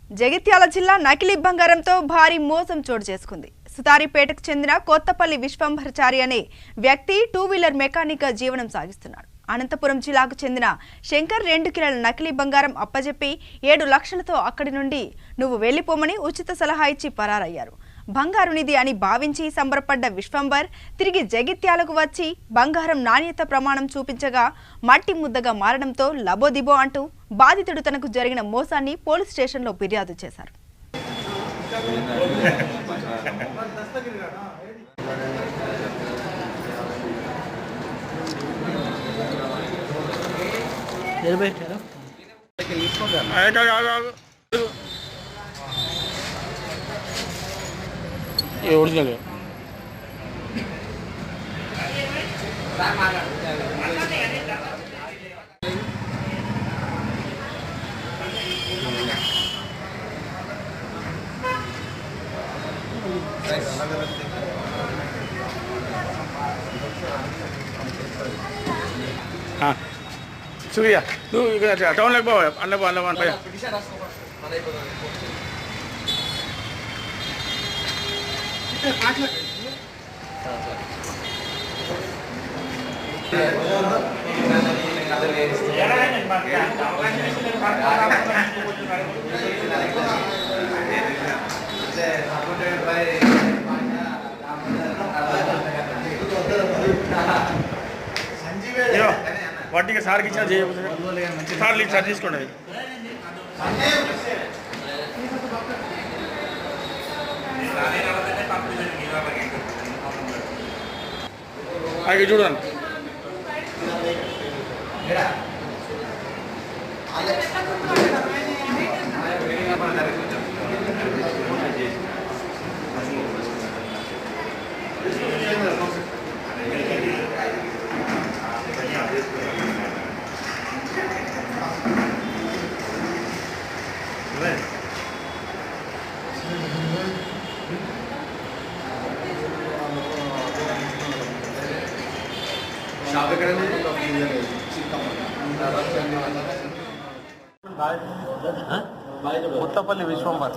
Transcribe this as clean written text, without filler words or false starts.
జగిత్యాల జిల్లా నకిలీ బంగారంతో భారీ మోసం చోటు చేసుకుంది. సుతారిపేటకు చెందిన కొత్తపల్లి విశ్వంభరచారి అనే వ్యక్తి 2 వీలర్ మెకానిక్ గా జీవనం సాగిస్తున్నాడు. అనంతపురం జిల్లాకు చెందిన శంకర్ 2 కిలోల నకిలీ బంగారం అప్పజెప్పి 7 లక్షలతో అక్కడి నుండి నువ్వు వెళ్లిపోమని ఉచిత సలహా ఇచ్చి పరారయ్యారు. బంగారునిది అని భావించి సంబరపడ్డ విశ్వంబర్ తిరిగి జగిత్యాలకు వచ్చి బంగారం నాణ్యత ప్రమాణం చూపించగా మట్టి ముద్దగా మారడంతో లబోదిబో అంటూ బాధితుడు తనకు జరిగిన మోసాన్ని పోలీస్ స్టేషన్లో ఫిర్యాదు చేశారు. ఒరిజినల్ సూర్య నువ్వు ఇక్కడ టౌన్లోకి పోవా అన్న వాటికి సార్కి ఇచ్చిన సార్లు సార్ తీసుకోండి. అది చూడండి. కొత్తపల్లి విశ్వంబర్